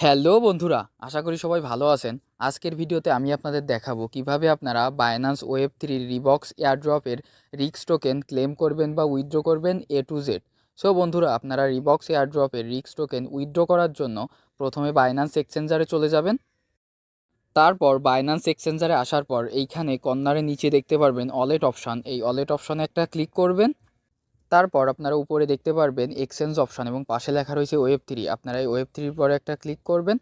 Hello বন্ধুরা, আশা করি সবাই ভালো আছেন। আজকের ভিডিওতে আমি আপনাদের দেখাবো কিভাবে আপনারা বাইন্যান্স ওয়েব থ্রি রিবক্স এয়ারড্রপের রিক্স টোকেন ক্লেম করবেন বা উইথড্র করবেন এ টু জেড। সো বন্ধুরা, আপনারা রিবক্স এয়ারড্রপের রিক্স টোকেন উইথড্র করার জন্য প্রথমে বাইন্যান্স এক্সচেঞ্জারে চলে যাবেন। তারপর বাইন্যান্স এক্সচেঞ্জারে আসার পর এইখানে কর্নারে নিচে দেখতে পারবেন ওয়ালেট অপশান, এই ওয়ালেট অপশানে একটা ক্লিক করবেন। তারপর আপনারা উপরে দেখতে পারবেন এক্সচেঞ্জ অপশান এবং পাশে লেখা রয়েছে ওয়েব থ্রি, আপনারা এই ওয়েব থ্রির পরে একটা ক্লিক করবেন।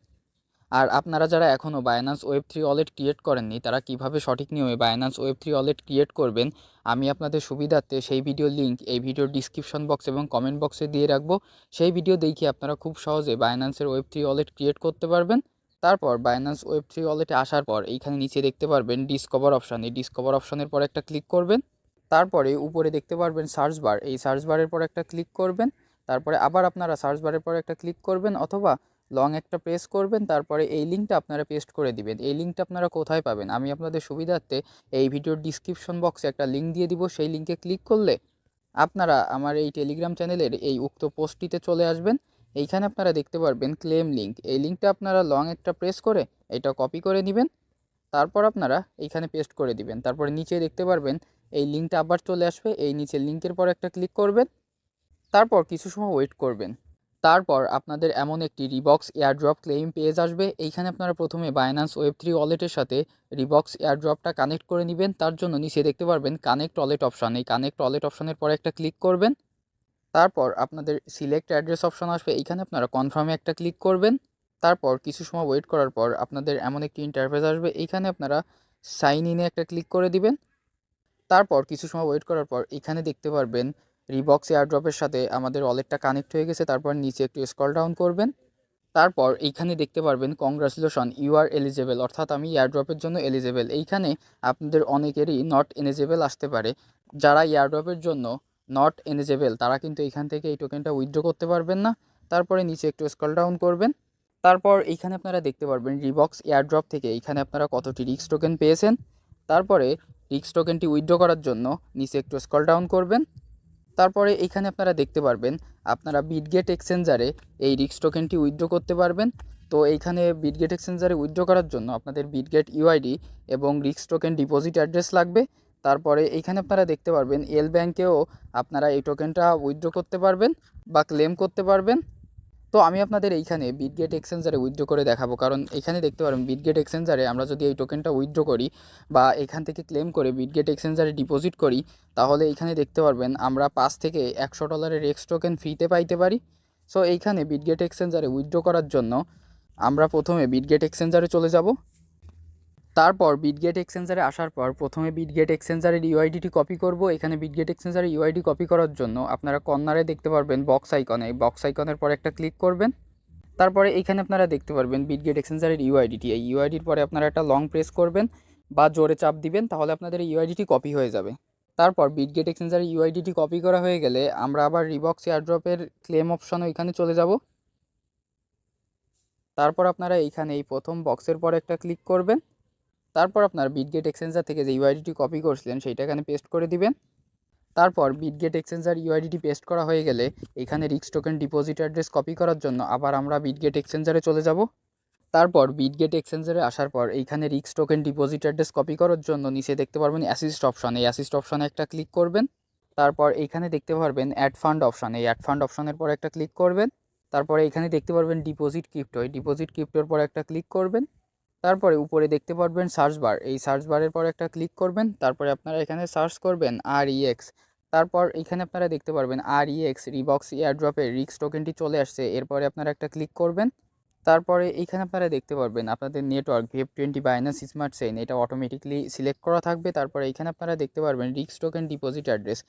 আর আপনারা যারা এখনও Binance web three wallet create করেননি, তারা কিভাবে সঠিক নিয়মে Binance web three wallet create করবেন আমি আপনাদের সুবিধার্থে সেই ভিডিওর লিঙ্ক এই ভিডিওর ডিসক্রিপশন বক্স এবং কমেন্ট বক্সে দিয়ে রাখবো। সেই ভিডিও দেখে আপনারা খুব সহজে বাইন্যান্সের ওয়েব থ্রি ওয়ালেট ক্রিয়েট করতে পারবেন। তারপর বাইন্যান্স ওয়েব থ্রি ওয়ালেটে আসার পর এইখানে নিচে দেখতে পারবেন ডিসকভার অপশান, এই ডিসকভার অপশানের পর একটা ক্লিক করবেন। তারপরে উপরে দেখতে পারবেন সার্চ বার, এই সার্চ বারের পর একটা ক্লিক করবেন। তারপরে আবার আপনারা সার্চ বারের পর একটা ক্লিক করবেন অথবা লং একটা প্রেস করবেন। তারপরে এই লিঙ্কটা আপনারা পেস্ট করে দিবেন। এই লিঙ্কটা আপনারা কোথায় পাবেন আমি আপনাদের সুবিধার্থে এই ভিডিওর ডিসক্রিপশন বক্সে একটা লিঙ্ক দিয়ে দিব। সেই লিঙ্কে ক্লিক করলে আপনারা আমার এই টেলিগ্রাম চ্যানেলের এই উক্ত পোস্টটিতে চলে আসবেন। এইখানে আপনারা দেখতে পারবেন ক্লেম লিঙ্ক, এই লিঙ্কটা আপনারা লং একটা প্রেস করে এটা কপি করে নেবেন। তারপর আপনারা এইখানে পেস্ট করে দিবেন। তারপরে নিচে দেখতে পারবেন এই লিঙ্কটা আবার চলে আসবে, এই নিচের লিঙ্কের পর একটা ক্লিক করবেন। তারপর কিছু সময় ওয়েট করবেন। তারপর আপনাদের এমন একটি রিবক্স এয়ারড্রপ ক্লেম পেজ আসবে। এইখানে আপনারা প্রথমে বাইন্যান্স ওয়েব থ্রি ওয়ালেটের সাথে রিবক্স এয়ারড্রপটা কানেক্ট করে নেবেন। তার জন্য নিচে দেখতে পারবেন কানেক্ট ওয়ালেট অপশান, এই কানেক্ট ওয়ালেট অপশানের পরে একটা ক্লিক করবেন। তারপর আপনাদের সিলেক্ট অ্যাড্রেস অপশান আসবে, এইখানে আপনারা কনফার্মে একটা ক্লিক করবেন। তারপর কিছু সময় ওয়েট করার পর আপনাদের এমন একটি ইন্টারফেস আসবে, এইখানে আপনারা সাইন ইনে একটা ক্লিক করে দিবেন। তারপর কিছু সময় ওয়েট করার পর এখানে দেখতে পারবেন রিবক্স এয়ারড্রপের সাথে আমাদের ওয়ালেটটা কানেক্ট হয়ে গেছে। তারপর নিচে একটু স্ক্রল ডাউন করবেন। তারপর এইখানে দেখতে পারবেন কংগ্রাচুলেশন ইউ আর এলিজেবল, অর্থাৎ আমি এয়ারড্রপের জন্য এলিজেবল। এইখানে আপনাদের অনেকেরই নট এলিজেবল আসতে পারে। যারা এয়ারড্রপের জন্য নট এলিজেবল তারা কিন্তু এইখান থেকে এই টোকেনটা উইথড্র করতে পারবেন না। তারপরে নিচে একটু স্ক্রল ডাউন করবেন। তারপর এইখানে আপনারা দেখতে পারবেন রিবক্স এয়ারড্রপ থেকে এইখানে আপনারা কতটি রিক্স টোকেন পেয়েছেন। তারপরে রিক্স টোকেনটি উইথড্র করার জন্য নিচে একটু স্ক্রল ডাউন করবেন। তারপরে এইখানে আপনারা দেখতে পারবেন আপনারা বিটগেট এক্সচেঞ্জারে এই রিক্স টোকেনটি উইথড্র করতে পারবেন। তো এইখানে বিটগেট এক্সচেঞ্জারে উইথড্র করার জন্য আপনাদের বিটগেট ইউআইডি এবং রিক্স টোকেন ডিপোজিট অ্যাড্রেস লাগবে। তারপরে এইখানে আপনারা দেখতে পারবেন এল ব্যাঙ্কেও আপনারা এই টোকেনটা উইথড্র করতে পারবেন বা ক্লেম করতে পারবেন। তো আমি আপনাদের এইখানে বিটগেট এক্সচেঞ্জারে উইথড্র করে দেখাবো, কারণ এখানে দেখতে পারেন বিটগেট এক্সচেঞ্জারে আমরা যদি এই টোকেনটা উইথড্র করি বা এখান থেকে ক্লেম করে বিটগেট এক্সচেঞ্জারে ডিপোজিট করি, তাহলে এইখানে দেখতে পারবেন আমরা $5 থেকে $100 রিক্স টোকেন ফ্রিতে পাইতে পারি। সো এইখানে বিটগেট এক্সচেঞ্জারে উইথড্র করার জন্য আমরা প্রথমে বিটগেট এক্সচেঞ্জারে চলে যাব। তারপর বিটগেট এক্সচেঞ্জারে আসার পর প্রথমে বিটগেট এক্সচেঞ্জারের ইউআইডিটি কপি করব। এখানে বিটগেট এক্সচেঞ্জারের ইউআইডি কপি করার জন্য আপনারা কর্নারে দেখতে পারবেন বক্স আইকনে, এই বক্স আইকনের পর একটা ক্লিক করবেন। তারপরে এইখানে আপনারা দেখতে পারবেন বিটগেট এক্সচেঞ্জারের ইউআইডিটি, এই ইউআইডির পরে আপনারা একটা লং প্রেস করবেন বা জোরে চাপ দিবেন, তাহলে আপনাদের এই ইউআইডিটি কপি হয়ে যাবে। তারপর বিটগেট এক্সচেঞ্জারের ইউআইডিটি কপি করা হয়ে গেলে আমরা আবার রিবক্স এয়ারড্রপের ক্লেম অপশনও এখানে চলে যাব। তারপর আপনারা এইখানে এই প্রথম বক্সের পর একটা ক্লিক করবেন। তারপর আপনার বিটগেট এক্সচেঞ্জার থেকে যে ইউআইডিটি কপি করছিলেন সেইটা এখানে পেস্ট করে দিবেন। তারপর বিটগেট এক্সচেঞ্জার ইউআইডিটি পেস্ট করা হয়ে গেলে এখানে রিক্স টোকেন ডিপোজিট অ্যাড্রেস কপি করার জন্য আবার আমরা বিটগেট এক্সচেঞ্জারে চলে যাব। তারপর বিটগেট এক্সচেঞ্জারে আসার পর এইখানে রিক্স টোকেন ডিপোজিট অ্যাড্রেস কপি করার জন্য নিচে দেখতে পারবেন অ্যাসিস্ট অপশন, এই অ্যাসিস্ট অপশনে একটা ক্লিক করবেন। তারপর এইখানে দেখতে পারবেন অ্যাড ফান্ড অপশন, এই অ্যাড ফান্ড অপশনের পর একটা ক্লিক করবেন। তারপরে এখানে দেখতে পারবেন ডিপোজিট ক্রিপ্টো, এই ডিপোজিট ক্রিপ্টোর পর একটা ক্লিক করবেন। তারপরে উপরে দেখতে পারবেন সার্চ বার, এই সার্চ বারের পর একটা ক্লিক করবেন। তারপরে আপনারা এখানে সার্চ করবেন REX। তারপর এখানে আপনারা দেখতে পারবেন REX রিবক্স এয়ারড্রপের রিক্স টোকেনটি চলে আসছে, এরপরে আপনারা একটা ক্লিক করবেন। তারপরে এইখানে আপনারা দেখতে পারবেন আপনাদের network VF20 Binance smart chain, এটা অটোমেটিকলি সিলেক্ট করা থাকবে। তারপরে এইখানে আপনারা দেখতে পারবেন রিক্স টোকেন ডিপোজিট অ্যাড্রেস,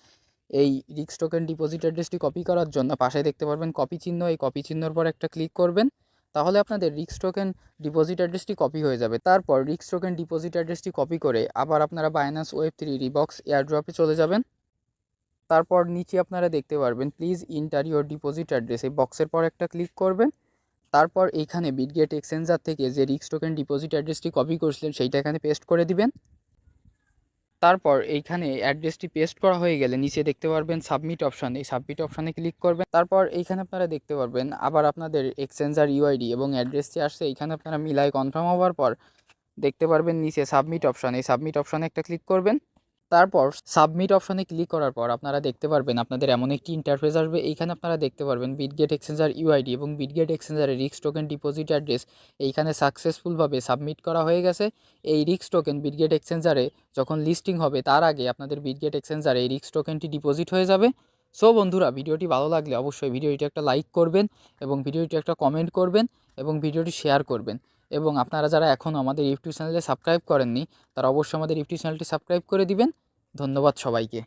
এই রিক্স টোকেন ডিপোজিট অ্যাড্রেসটি কপি করার জন্য পাশে দেখতে পারবেন কপি চিহ্ন, এই কপি চিহ্নর পর একটা ক্লিক করবেন। তাহলে আপনাদের রিক্স টোকেন ডিপোজিট অ্যাড্রেসটি কপি হয়ে যাবে। তারপর রিক্স টোকেন ডিপোজিট অ্যাড্রেসটি কপি করে আবার আপনারা বাইন্যান্স ওয়েব থ্রি রিবক্স এয়ারড্রপে চলে যাবেন। তারপর নিচে আপনারা দেখতে পারবেন please inter your deposit address, এই বক্সের পর একটা ক্লিক করবেন। তারপর এইখানে বিটগেট এক্সচেঞ্জার থেকে যে রিক্স টোকেন ডিপোজিট অ্যাড্রেসটি কপি করছিলেন সেইটা এখানে পেস্ট করে দিবেন। তারপর এইখানে অ্যাড্রেসটি পেস্ট করা হয়ে গেলে নিচে দেখতে পারবেন সাবমিট অপশান, এই সাবমিট অপশানে ক্লিক করবেন। তারপর এইখানে আপনারা দেখতে পারবেন আবার আপনাদের এক্সচেঞ্জার ইউআইডি এবং অ্যাড্রেসটি আসছে, এইখানে আপনারা মিলাই কনফার্ম হওয়ার পর দেখতে পারবেন নিচে সাবমিট অপশান, এই সাবমিট অপশানে একটা ক্লিক করবেন। তারপর সাবমিট অপশানে ক্লিক করার পর আপনারা দেখতে পারবেন আপনাদের এমন একটি ইন্টারফেস আসবে। এইখানে আপনারা দেখতে পারবেন বিটগেট এক্সচেঞ্জার ইউআইডি এবং বিটগেট এক্সচেঞ্জারের রিক্স টোকেন ডিপোজিট অ্যাড্রেস এইখানে সাকসেসফুলভাবে সাবমিট করা হয়ে গেছে। এই রিক্স টোকেন বিটগেট এক্সচেঞ্জারে যখন লিস্টিং হবে তার আগে আপনাদের বিটগেট এক্সচেঞ্জারে এই রিক্স টোকেনটি ডিপোজিট হয়ে যাবে। সো বন্ধুরা, ভিডিওটি ভালো লাগলে অবশ্যই ভিডিওটি একটা লাইক করবেন এবং ভিডিওটি একটা কমেন্ট করবেন এবং ভিডিওটি শেয়ার করবেন। এবং আপনারা যারা এখনও আমাদের ইউটিউব চ্যানেলে সাবস্ক্রাইব করেননি তারা অবশ্যই আমাদের ইউটিউব চ্যানেলটি সাবস্ক্রাইব করে দিবেন। ধন্যবাদ সবাইকে।